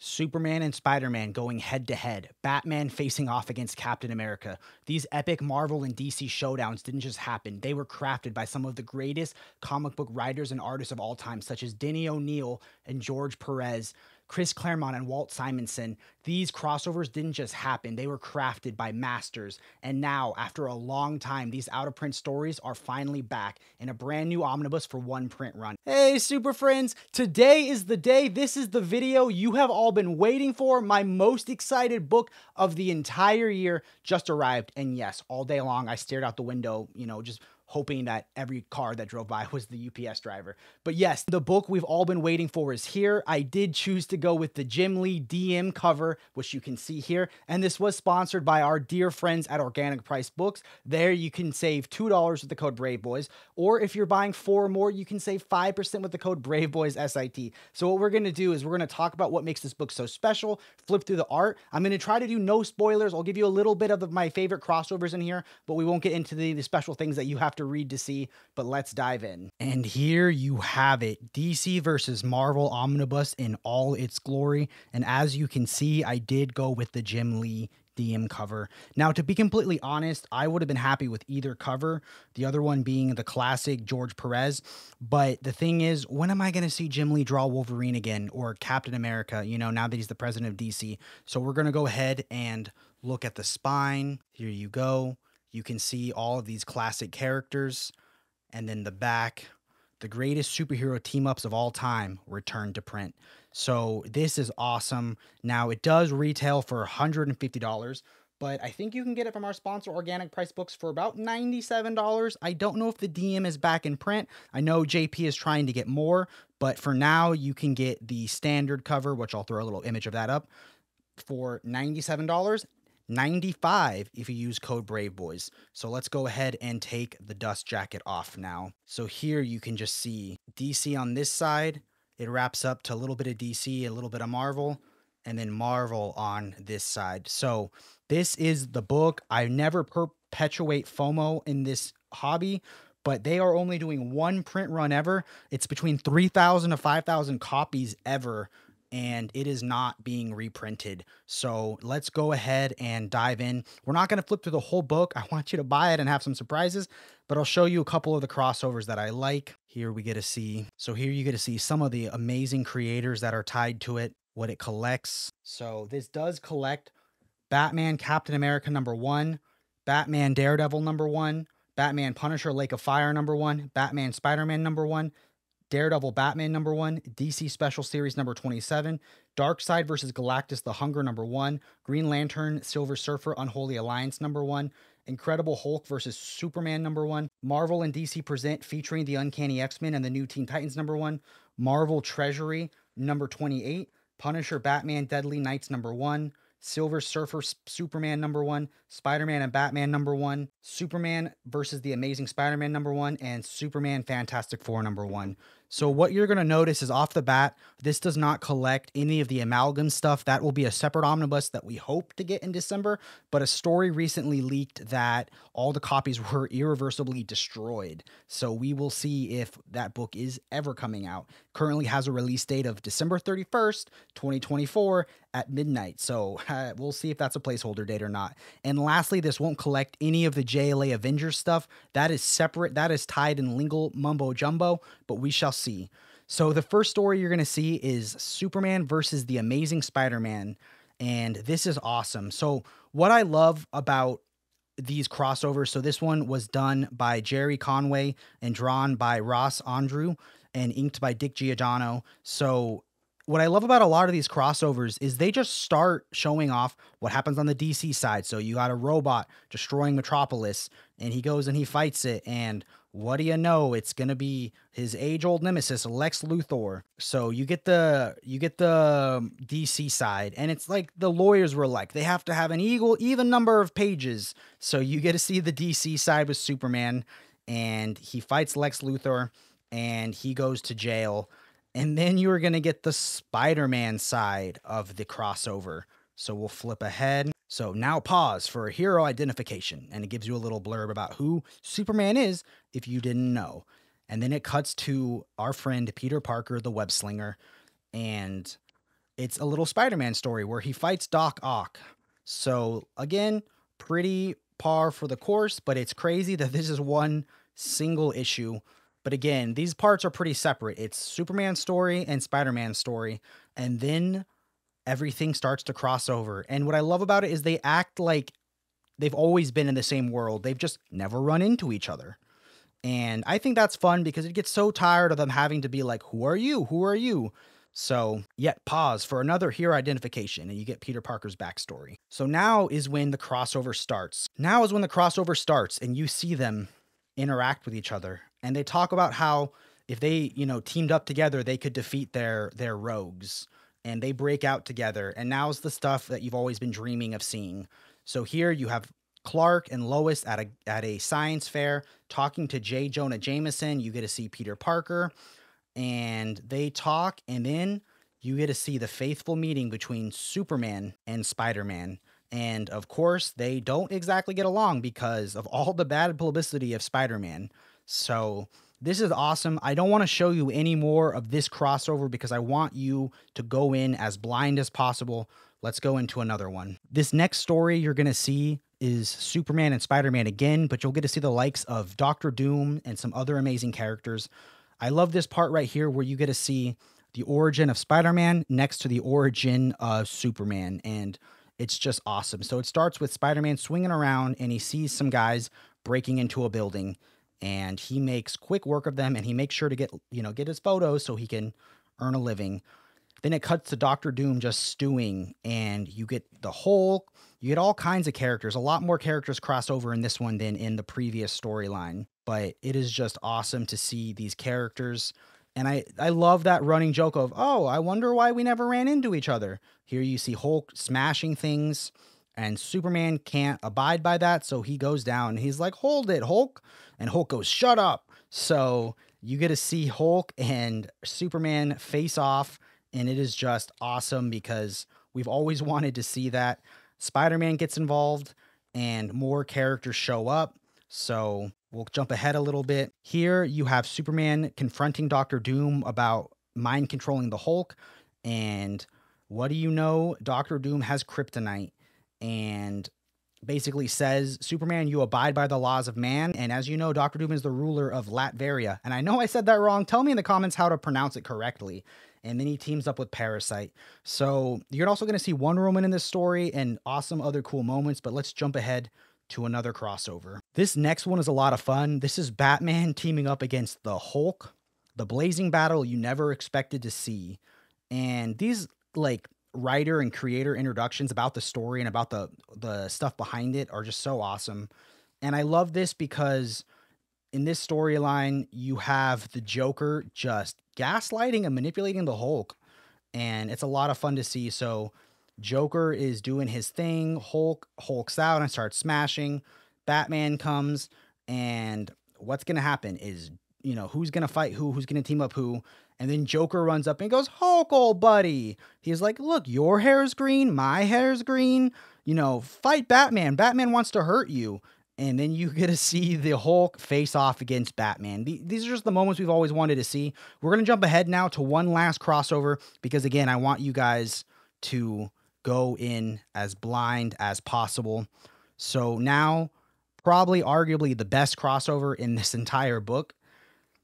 Superman and Spider-Man going head to head, Batman facing off against Captain America. These epic Marvel and DC showdowns didn't just happen. They were crafted by some of the greatest comic book writers and artists of all time, such as Denny O'Neil and George Pérez, Chris Claremont and Walt Simonson. These crossovers didn't just happen. They were crafted by masters. And now, after a long time, these out-of-print stories are finally back in a brand new omnibus for one print run. Hey, super friends, today is the day. This is the video you have all been waiting for. My most excited book of the entire year just arrived. And yes, all day long, I stared out the window, just hoping that every car that drove by was the UPS driver. But yes, the book we've all been waiting for is here. I did choose to go with the Jim Lee DM cover, which you can see here. And this was sponsored by our dear friends at Organic Price Books. There you can save $2 with the code BRAVEBOYS. Or if you're buying 4 or more, you can save 5% with the code BRAVEBOYSSIT. So what we're going to do is we're going to talk about what makes this book so special, flip through the art. I'm going to try to do no spoilers. I'll give you a little bit of my favorite crossovers in here, but we won't get into the special things that you have to read to see, but let's dive in. And here you have it, DC versus Marvel Omnibus in all its glory. And as you can see, I did go with the Jim Lee DM cover. Now, to be completely honest, I would have been happy with either cover, the other one being the classic George Pérez. But the thing is, when am I going to see Jim Lee draw Wolverine again, or Captain America, now that he's the president of DC? So we're going to go ahead and look at the spine. Here you go. You can see all of these classic characters, and then the back, the greatest superhero team-ups of all time return to print. So this is awesome. Now, it does retail for $150, but I think you can get it from our sponsor, Organic Price Books, for about $97. I don't know if the DM is back in print. I know JP is trying to get more, but for now, you can get the standard cover, which I'll throw a little image of that up, for $97. $95 if you use code BRAVEBOYS. So let's go ahead and take the dust jacket off now. So here you can just see DC on this side. It wraps up to a little bit of DC, a little bit of Marvel, and then Marvel on this side. So this is the book. I never perpetuate FOMO in this hobby, but they are only doing one print run ever. It's between 3,000 to 5,000 copies ever, and it is not being reprinted. So let's go ahead and dive in. We're not going to flip through the whole book. I want you to buy it and have some surprises, but I'll show you a couple of the crossovers that I like. Here we get to see. So here you get to see some of the amazing creators that are tied to it, what it collects. So this does collect Batman Captain America #1, Batman Daredevil #1, Batman Punisher Lake of Fire #1, Batman Spider-Man #1, Daredevil Batman #1, DC Special Series number 27, Darkseid vs. Galactus The Hunger #1, Green Lantern Silver Surfer Unholy Alliance #1, Incredible Hulk vs. Superman #1, Marvel and DC Present featuring the Uncanny X-Men and the New Teen Titans #1, Marvel Treasury number 28, Punisher Batman Deadly Knights #1, Silver Surfer Superman #1, Spider-Man and Batman #1, Superman versus the Amazing Spider-Man #1, and Superman Fantastic Four #1. So what you're going to notice is off the bat, this does not collect any of the amalgam stuff. That will be a separate omnibus that we hope to get in December, but a story recently leaked that all the copies were irreversibly destroyed. So we will see if that book is ever coming out. Currently has a release date of December 31st, 2024 at midnight. So we'll see if that's a placeholder date or not. And lastly, this won't collect any of the JLA Avengers stuff. That is separate. That is tied in lingual mumbo jumbo, but we shall see. So the first story you're going to see is Superman versus the Amazing Spider-Man, and this is awesome. So what I love about these crossovers, so this one was done by Jerry Conway and drawn by Ross Andrew and inked by Dick Giordano. So what I love about a lot of these crossovers is they just start showing off what happens on the DC side. So you got a robot destroying Metropolis, and he goes and he fights it, and what do you know? It's going to be his age-old nemesis, Lex Luthor. So you get the DC side, and it's like the lawyers were like, they have to have an even number of pages. So you get to see the DC side with Superman, and he fights Lex Luthor, and he goes to jail. And then you're going to get the Spider-Man side of the crossover. So we'll flip ahead. So now pause for hero identification. And it gives you a little blurb about who Superman is if you didn't know. And then it cuts to our friend Peter Parker, the web slinger. And It's a little Spider-Man story where he fights Doc Ock. So again, pretty par for the course, but it's crazy that this is one single issue. But again, these parts are pretty separate. It's Superman's story and Spider-Man's story, and then everything starts to cross over. And what I love about it is they act like they've always been in the same world. They've just never run into each other. And I think that's fun because it gets so tired of them having to be like, who are you? Who are you? So, yet pause for another hero identification, and you get Peter Parker's backstory. So now is when the crossover starts. Now is when the crossover starts, and you see them interact with each other. And they talk about how if they, teamed up together, they could defeat their rogues. And they break out together. And now's the stuff that you've always been dreaming of seeing. So here you have Clark and Lois at a science fair talking to J. Jonah Jameson. You get to see Peter Parker, and they talk, and then you get to see the faithful meeting between Superman and Spider-Man. And of course, they don't exactly get along because of all the bad publicity of Spider-Man. So this is awesome. I don't want to show you any more of this crossover because I want you to go in as blind as possible. Let's go into another one. This next story you're going to see is Superman and Spider-Man again, but you'll get to see the likes of Doctor Doom and some other amazing characters. I love this part right here where you get to see the origin of Spider-Man next to the origin of Superman, and it's just awesome. So it starts with Spider-Man swinging around, and he sees some guys breaking into a building, and he makes quick work of them, and he makes sure to get his photos so he can earn a living. Then it cuts to Doctor Doom just stewing, and you get the Hulk. You get all kinds of characters. A lot more characters cross over in this one than in the previous storyline. But it is just awesome to see these characters. And I love that running joke of, oh, I wonder why we never ran into each other. Here you see Hulk smashing things, and Superman can't abide by that, so he goes down. And he's like, hold it, Hulk. And Hulk goes, shut up. So you get to see Hulk and Superman face off, and it is just awesome because we've always wanted to see that. Spider-Man gets involved, and more characters show up. So we'll jump ahead a little bit. Here you have Superman confronting Doctor Doom about mind controlling the Hulk. And what do you know? Doctor Doom has kryptonite and basically says, Superman, you abide by the laws of man. And as you know, Doctor Doom is the ruler of Latveria. And I know I said that wrong. Tell me in the comments how to pronounce it correctly. And then he teams up with Parasite. So you're also going to see Wonder Woman in this story and awesome other cool moments. But let's jump ahead to another crossover. This next one is a lot of fun. This is Batman teaming up against the Hulk, the blazing battle you never expected to see. And these writer and creator introductions about the story and about the stuff behind it are just so awesome. And I love this because in this storyline, you have the Joker just gaslighting and manipulating the Hulk. And it's a lot of fun to see. So Joker is doing his thing. Hulks out and starts smashing. Batman comes, and what's going to happen is, who's going to fight who's going to team up who. And then Joker runs up and goes, Hulk, old buddy. He's like, look, your hair's green. My hair's green. Fight Batman. Batman wants to hurt you. And then you get to see the Hulk face off against Batman. These are just the moments we've always wanted to see. We're going to jump ahead now to one last crossover because, again, I want you guys to go in as blind as possible. So now, probably arguably the best crossover in this entire book.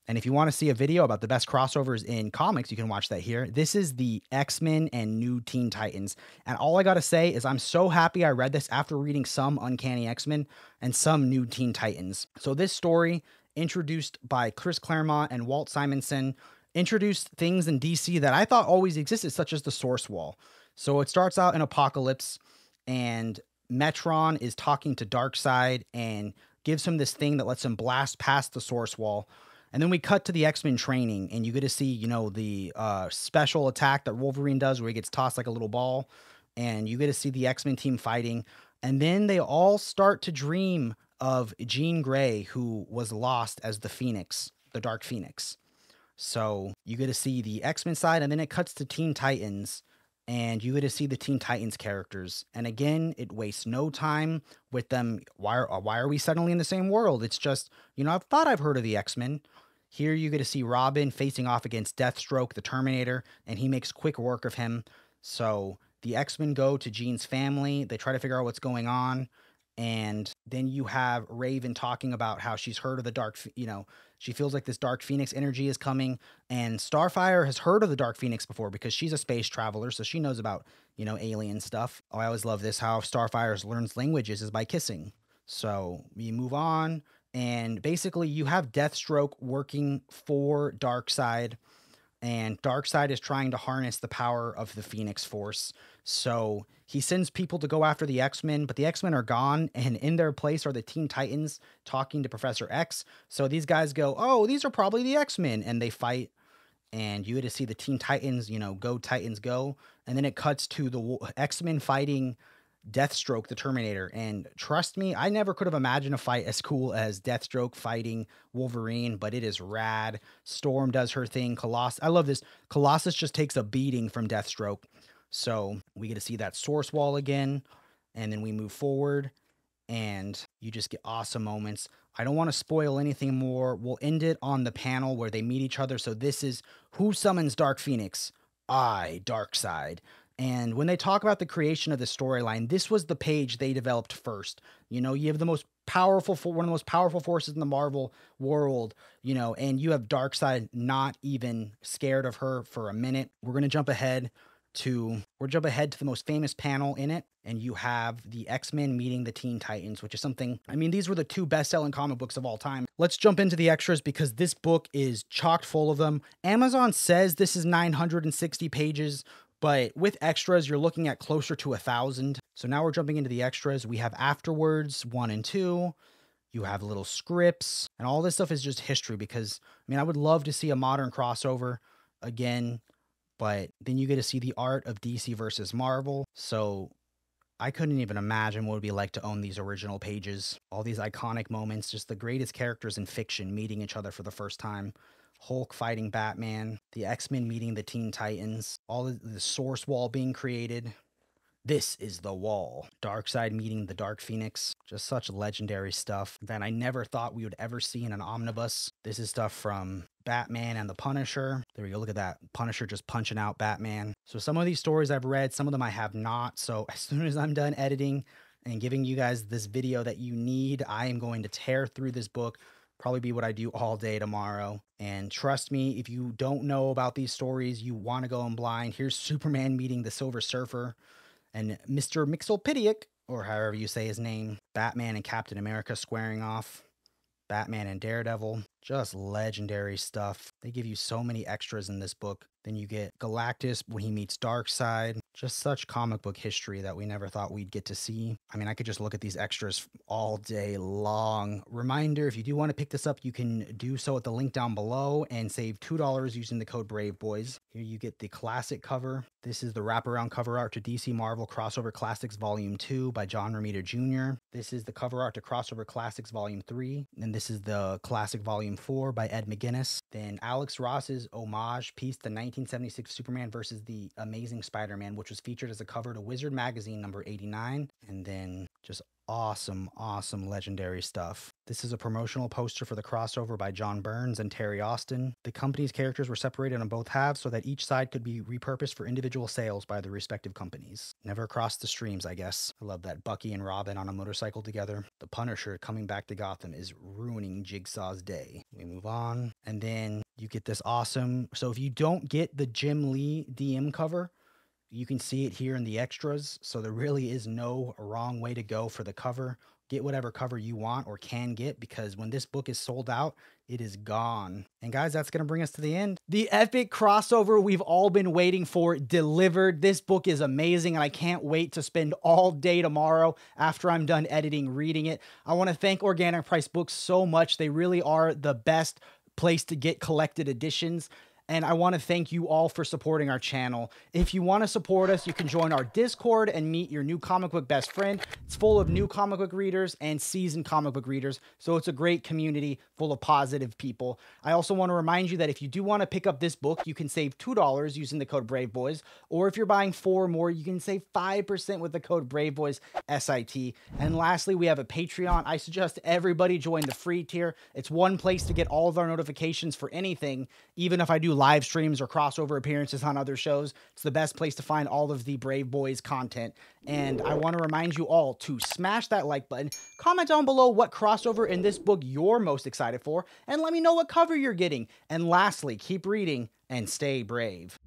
And if you want to see a video about the best crossovers in comics, you can watch that here. This is the X-Men and New Teen Titans. And all I got to say is I'm so happy I read this after reading some Uncanny X-Men and some New Teen Titans. So this story, introduced by Chris Claremont and Walt Simonson, introduced things in DC that I thought always existed, such as the Source Wall. So it starts out in Apocalypse, and Metron is talking to Darkseid and gives him this thing that lets him blast past the Source Wall. And then we cut to the X-Men training, and you get to see, the special attack that Wolverine does where he gets tossed like a little ball, and you get to see the X-Men team fighting. And then they all start to dream of Jean Grey, who was lost as the Phoenix, the Dark Phoenix. So you get to see the X-Men side, and then it cuts to Teen Titans, and you get to see the Teen Titans characters. And again, it wastes no time with them. Why are we suddenly in the same world? It's just, I've thought I've heard of the X-Men. Here you get to see Robin facing off against Deathstroke, the Terminator, and he makes quick work of him. So the X-Men go to Jean's family. They try to figure out what's going on. And then you have Raven talking about how she's heard of the she feels like this Dark Phoenix energy is coming. And Starfire has heard of the Dark Phoenix before because she's a space traveler. So she knows about, alien stuff. Oh, I always love this, how Starfire learns languages is by kissing. So we move on. And basically you have Deathstroke working for Darkseid. And Darkseid is trying to harness the power of the Phoenix Force. So he sends people to go after the X-Men, but the X-Men are gone, and in their place are the Teen Titans talking to Professor X. So these guys go, oh, these are probably the X-Men, and they fight. And you get to see the Teen Titans, go Titans go. And then it cuts to the X-Men fighting Deathstroke, the Terminator. And trust me, I never could have imagined a fight as cool as Deathstroke fighting Wolverine, but it is rad. Storm does her thing. I love this. Colossus just takes a beating from Deathstroke. So we get to see that source wall again. And then we move forward and you just get awesome moments. I don't want to spoil anything more. We'll end it on the panel where they meet each other. So this is who summons Dark Phoenix? I, Darkseid. And when they talk about the creation of the storyline, this was the page they developed first. You have the most powerful, one of the most powerful forces in the Marvel world, and you have Darkseid not even scared of her for a minute. We're going to jump ahead to the most famous panel in it. And you have the X-Men meeting the Teen Titans, which is something, these were the 2 best-selling comic books of all time. Let's jump into the extras because this book is chock full of them. Amazon says this is 960 pages. But with extras, you're looking at closer to 1,000. So now we're jumping into the extras. We have Afterwards 1 and 2. You have little scripts. And all this stuff is just history because, I would love to see a modern crossover again. But then you get to see the art of DC versus Marvel. So I couldn't even imagine what it would be like to own these original pages. All these iconic moments, just the greatest characters in fiction meeting each other for the first time. Hulk fighting Batman, the X-Men meeting the Teen Titans, all the source wall being created. This is the wall. Darkseid meeting the Dark Phoenix. Just such legendary stuff that I never thought we would ever see in an omnibus. This is stuff from Batman and the Punisher. There we go. Look at that. Punisher just punching out Batman. So some of these stories I've read, some of them I have not. So as soon as I'm done editing and giving you guys this video that you need, I am going to tear through this book. Probably be what I do all day tomorrow. And trust me, if you don't know about these stories, you want to go in blind. Here's Superman meeting the Silver Surfer and Mr. Mxyzptlk, or however you say his name. Batman and Captain America squaring off. Batman and Daredevil. Just legendary stuff. They give you so many extras in this book. Then you get Galactus when he meets Darkseid. Just such comic book history that we never thought we'd get to see. I could just look at these extras all day long. Reminder, if you do want to pick this up, you can do so at the link down below and save $2 using the code BRAVEBOYS. Here you get the classic cover. This is the wraparound cover art to DC Marvel Crossover Classics Volume 2 by John Romita Jr. This is the cover art to Crossover Classics Volume 3. And this is the Classic Volume 4 by Ed McGuinness. Then Alex Ross's homage piece, the 1976 Superman versus the Amazing Spider-Man, which was featured as a cover to Wizard Magazine number 89. And then just awesome legendary stuff. This is a promotional poster for the crossover by John Burns and Terry Austin. The company's characters were separated on both halves so that each side could be repurposed for individual sales by the respective companies. Never crossed the streams, I guess. I love that Bucky and Robin on a motorcycle together. The Punisher coming back to Gotham is ruining Jigsaw's day. We move on. And then you get this awesome... So if you don't get the Jim Lee DM cover, you can see it here in the extras. So there really is no wrong way to go for the cover. Get whatever cover you want or can get, because when this book is sold out, it is gone. And guys, that's going to bring us to the end. The epic crossover we've all been waiting for delivered. This book is amazing, and I can't wait to spend all day tomorrow after I'm done editing, reading it. I want to thank Organic Price Books so much. They really are the best place to get collected editions. And I want to thank you all for supporting our channel. If you want to support us, you can join our Discord and meet your new comic book best friend. It's full of new comic book readers and seasoned comic book readers. So it's a great community full of positive people. I also want to remind you that if you do want to pick up this book, you can save $2 using the code BRAVEBOYS. Or if you're buying 4 or more, you can save 5% with the code BRAVEBOYS SIT. And lastly, we have a Patreon. I suggest everybody join the free tier. It's one place to get all of our notifications for anything, even if I do live streams or crossover appearances on other shows. It's the best place to find all of the Brave Boys content. And I want to remind you all to smash that like button, comment down below what crossover in this book you're most excited for, and let me know what cover you're getting. And lastly, keep reading and stay brave.